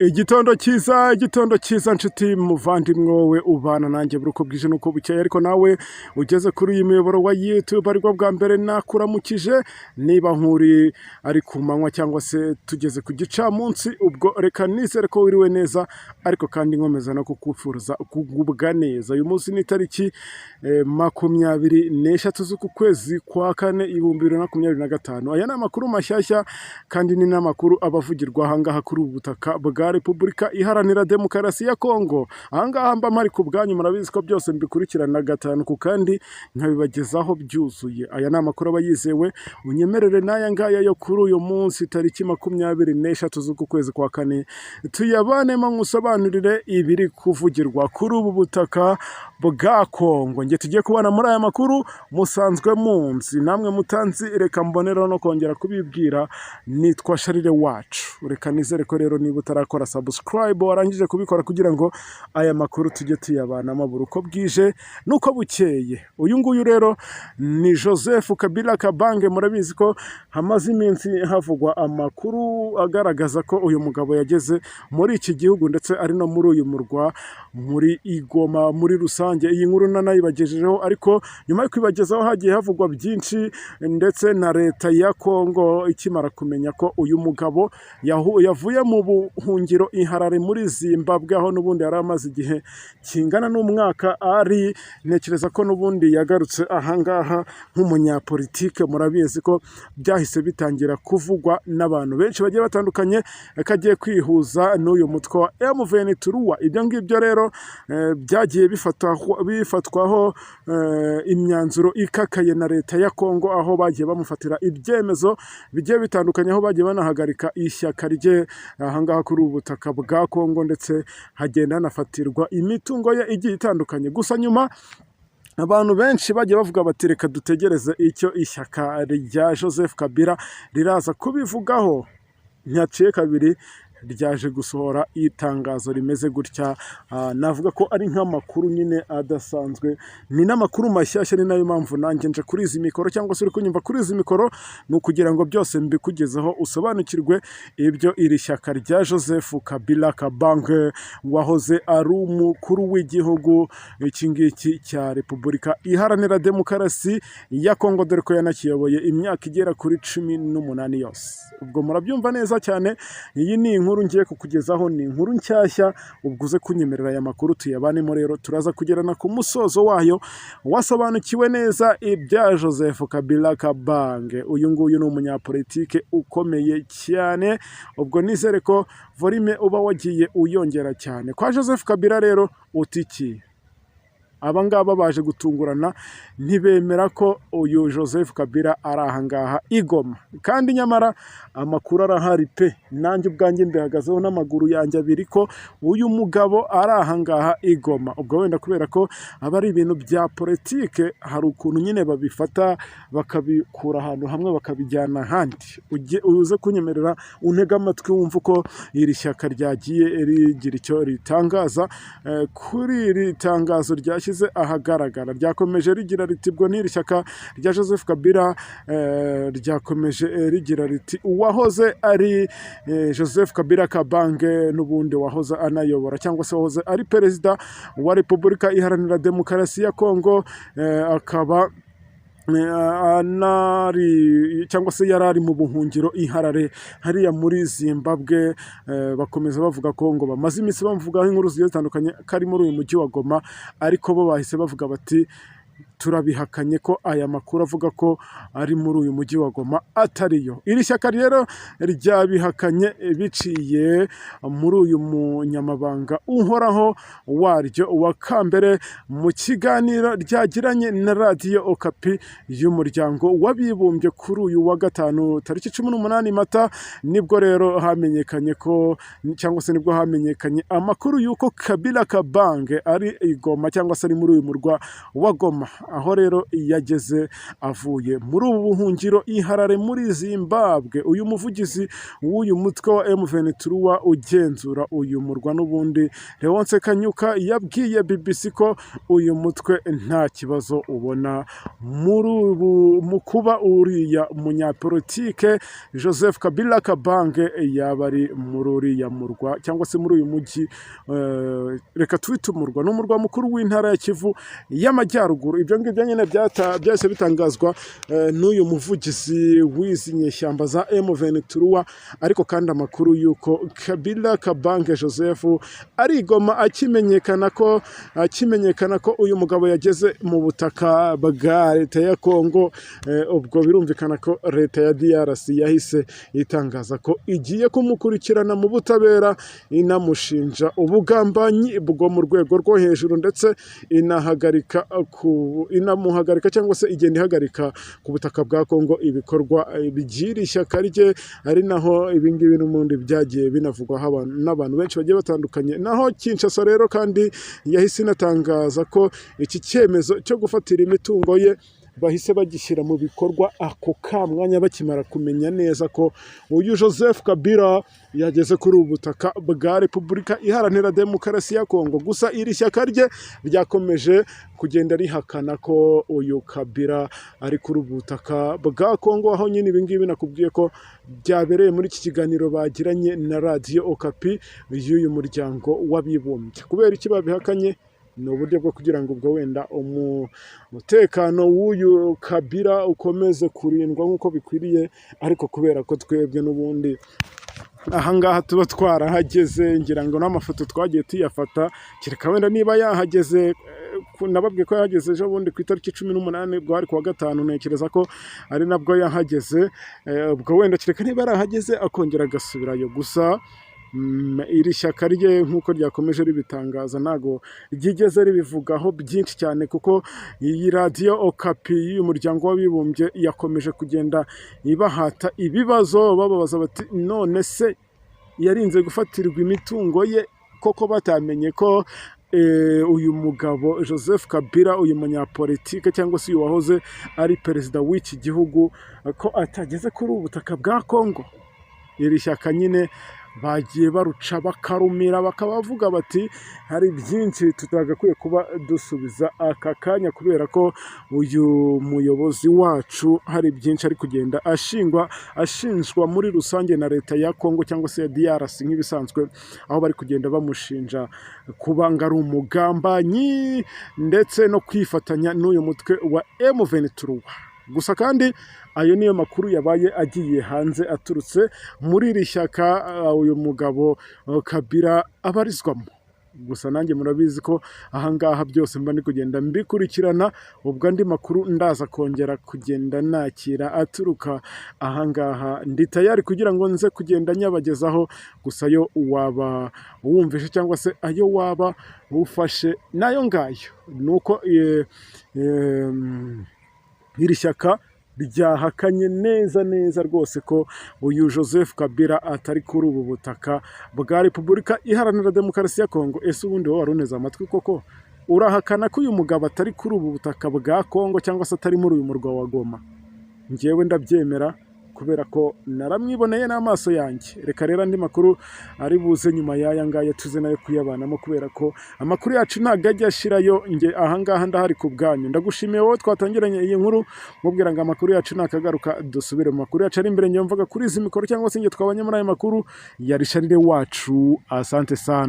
Igitondo cyiza nshuti muvandimwe wowe ubana nanjye buri uko bwije nuko bukeye, ariko nawe ugeze kuri uyu muyoboro wa YouTube aribwo bwa mbere nakuramukije. Niba nkuri ari ku manywa cyangwa se tugeze ku gicamunsi, ubwo reka nizere ko wiriwe neza, ariko kandi nkomeza no kukufuriza kugubwa neza. Uyu munsi ni itariki 23 z'uku kwezi kwa kane 2025. Aya ni amakuru mashyashya kandi ni n'amakuru abavugirwa ahangaha kuri ubu butaka bwa Repubulika Iharanira Demokarasi ya Kongo. Ahangaha mba mpari ku bwanyu, murabizi ko byose mbikurikirana gatanu ku kandi nkabibagezaho byuzuye. Aya ni amakuru aba yizewe, unyemerere n'aya ngaya yo kuri uyu munsi tariki 23 z'uku kwezi kwa kane tuyabanemo nkusobanurire ibiri kuvugirwa kuri ubu butaka bwa Kongo. Nge tugiye kubana muri aya makuru musanzwe munsi, namwe mutanzi reka mboneraho no kongera kubibwira. Nitwa Sharire wacu. Reka nizere ko rero niba utarakora subscribe warangije kubikora kugira ngo aya makuru tujye tuyabanamo buri uko bwije nuko bukeye. Uyu nguyu rero ni Joseph Kabila Kabange. Murabizi ko hamaze iminsi havugwa amakuru agaragaza ko uyu mugabo yageze muri iki gihugu ndetse ari no muri uyu murwa muri Igoma muri rusange. Iyi nkuru nanayibagejejeho, ariko nyuma yo kwibagezaho hagiye havugwa byinshi, ndetse na leta ya Kongo ikimara kumenya ko uyu mugabo yavuye mu buhungiro Iharare muri Zimbabwe, aho n'ubundi yari amaze igihe kingana n'umwaka ari, ntekereza ko n'ubundi yagarutse ahangaha nk'umunyapolitike. Murabizi ko byahise bitangira kuvugwa n'abantu benshi bagiye batandukanye kagiye kwihuza n'uyu mutwe wa M23. Ibyo ngibyo rero byagiye bifatwaho imyanzuro ikakaye na leta ya Kongo, aho bagiye bamufatira ibyemezo bigiye bitandukanye, aho bagiye banahagarika ishyaka rye ahangaha kuri ubu butaka bwa Kongo, ndetse hagenda hanafatirwa imitungo ye igiye itandukanye. Gusa nyuma abantu benshi bagiye bavuga bati reka dutegereze icyo ishyaka rya Joseph Kabila riraza kubivugaho. Ntiyaciye kabiri ryaje gusohora itangazo rimeze gutya. Navuga ko ari nk'amakuru nyine adasanzwe, ni n'amakuru mashyashya. Ni nayo mpamvu nanjye nje kuri izi mikoro, cyangwa se uri kunyumva kuri izi mikoro, ni ukugira ngo byose mbikugezeho usobanukirwe ibyo iri shyaka rya Joseph Kabila Kabange wahoze ari umukuru w'igihugu iki ngiki cya Repubulika Iharanira Demokarasi ya Kongo, dore ko yanakiyoboye imyaka igera kuri 18 yose. Ubwo murabyumva neza cyane. Iyi ni inkuru ngiye kukugezaho, ni inkuru nshyashya. Ubwo uze kunyemerera aya makuru tuyabanemo, rero turaza kugerana ku musozo wayo wasobanukiwe neza ibya Joseph Kabila Kabange. Uyu nguyu ni umunyapolitike ukomeye cyane. Ubwo nizere ko volume uba wagiye uyongera cyane. Kwa Joseph Kabila rero utiki abangaba baje gutungurana, ntibemera ko uyu Joseph Kabila ari ahangaha Igoma, kandi nyamara amakuru arahari pe. Nanjye ubwanjye mbihagazeho n'amaguru yanjye abiri ko uyu mugabo ari ahangaha Igoma. Ubwo wenda kubera ko aba ari ibintu bya politike, hari ukuntu nyine babifata bakabikura ahantu hamwe bakabijyana ahandi. Uze kunyemerera untega amatwi wumva uko iri shyaka ryagiye rigira icyo ritangaza kuri iri tangazo ryashyize ahagaragara. Ryakomeje rigira riti, bwo n'iri shyaka rya Joseph Kabila ryakomeje rigira riti, uwahoze ari Joseph Kabila Kabange n'ubundi wahoze anayobora cyangwa se wahoze ari perezida wa Repubulika Iharanira Demokarasi ya Kongo, akaba cyangwa se yari ari mu buhungiro Iharare hariya muri Zimbabwe. Bakomeza bavuga ko ngo bamaze iminsi bamuvugaho inkuru zigiye zitandukanye kari muri uyu mujyi wa Goma, ariko bo bahise bavuga bati turabihakanye ko aya makuru avuga ko ari muri uyu mujyi wa Goma atariyo. Iri shyaka rero ryabihakanye biciye muri uyu munyamabanga uhoraho waryo wa Kambere mu kiganiro ryagiranye na Radio Okapi y'umuryango w'abibumbye kuri uyu wa gatanu tariki 18 Mata. Nibwo rero hamenyekanye ko, cyangwa se nibwo hamenyekanye amakuru y'uko Kabila Kabange ari Igoma, cyangwa se ari muri uyu murwa wa Goma. aho rero yageze avuye muri ubu buhungiro i Harare muri Zimbabwe. Uyu muvugizi w'uyu mutwe wa M23 ugenzura uyu murwa n'ubundi Leonce Kanyuka yabwiye BBC ko uyu mutwe nta kibazo ubona mu kuba uriya munyapolitike Joseph Kabila Kabange yaba ari muri uriya murwa cyangwa se muri uyu mujyi, reka twite umurwa, n'umurwa mukuru w'intara ya Kivu y'Amajyaruguru. Ibyo ngibyo nyine byahise bitangazwa n'uyu muvugizi w'izi nyeshyamba za M23, ariko kandi amakuru y'uko Kabila Kabange Joseph ari Goma akimenyekana ko uyu mugabo yageze mu butaka bwa leta ya Kongo, ubwo birumvikana ko leta ya DRC yahise itangaza ko igiye kumukurikirana mu butabera, inamushinja ubugambanyi bwo mu rwego rwo hejuru, ndetse inamuhagarika cyangwa se igenda ihagarika ku butaka bwa Kongo ibikorwa by'iri shyaka rye, ari naho ibingibi n'ubundi byagiye binavugwaho n'abantu benshi bagiye batandukanye. Naho Kinshasa rero kandi yahise inatangaza ko iki cyemezo cyo gufatira imitungo ye bahise bagishyira mu bikorwa ako kamwanya, bakimara kumenya neza ko uyu Joseph Kabila yageze kuri ubu butaka bwa Repubulika Iharanira Demokarasi ya Kongo. Gusa iri shyaka rye ryakomeje kugenda rihakana ko uyu Kabila ari kuri ubu butaka bwa Kongo, aho nyine ibingibi nakubwiye ko byabereye muri iki kiganiro bagiranye na Radio Okapi y'uyu muryango w'abibumbye. Kubera iki babihakanye? Ni uburyo bwo kugira ngo ubwo wenda umutekano w'uyu Kabila ukomeze kurindwa nk'uko bikwiriye, ariko kubera ko twebwe n'ubundi ahangaha tuba twarahageze, ngira ngo n'amafoto twagiye tuyafata, kereka wenda niba yahageze, nababwiye ko yahageze ejo bundi ku itariki 18 bwo hari kuwa gatanu, ntekereza ko ari nabwo yahageze, ubwo wenda kereka niba yarahageze akongera agasubirayo. Gusa iri shyaka rye nk'uko ryakomeje ribitangaza ntago ryigeze ribivugaho byinshi cyane, kuko iyi Radio Okapi y'uyu muryango w'abibumbye yakomeje kugenda ibahata ibibazo, bababaza bati none se yarinze gufatirwa imitungo ye koko batamenye ko uyu mugabo Joseph Kabila, uyu munyapolitike cyangwa se uyu wahoze ari perezida w'iki gihugu, ko atageze kuri ubu butaka bwa Kongo? Iri shyaka nyine bagiye baruca bakarumira, bakabavuga bati hari byinshi tutagakwiye kuba dusubiza aka kanya, kubera ko uyu muyobozi wacu hari byinshi ari kugenda ashinjwa muri rusange na leta ya Kongo cyangwa se ya DRC nk'ibisanzwe, aho bari kugenda bamushinja kuba ari umugambanyi ndetse no kwifatanya n'uyu mutwe wa M23. Gusa kandi ayo niyo makuru yabaye agiye hanze aturutse muri iri shyaka uyu mugabo Kabila abarizwamo. Gusa nanjye murabizi ko ahangaha byose mba ndi kugenda mbikurikirana, ubwo andi makuru ndaza kongera kugenda nakira aturuka ahangaha, ndi tayari kugira ngo nze kugenda nyabagezaho. Gusa yo waba wumvishe cyangwa se ayo waba ufashe nayo ngayo, nuko iri shyaka ryahakanye neza rwose ko uyu Joseph Kabila atari kuri ubu butaka bwa Repubulika Iharanira Demokarasi ya Kongo. Ese ubundi wowe waruneze amatwi koko? Urahakana ko uyu mugabo atari kuri ubu butaka bwa Kongo cyangwa se atari muri uyu murwa wa Goma? Njyewe ndabyemera kubera ko naramwiboneye n'amaso yanjye. Reka rero andi makuru ari buze nyuma y'aya ngaya tuze nayo kuyabanamo, kubera ko amakuru yacu ntago ajya ashirayo. Nge ahangaha ndahari ku bwanyu. Ndagushimiye wowe twatangiranye iyi nkuru, mubwira ngo amakuru yacu nakagaruka dusubire mu makuru yacu ari imbere. Njye mvuga kuri izi mikoro cyangwa se nge twabanye muri aya makuru ya Risharire wacu. Asante sana.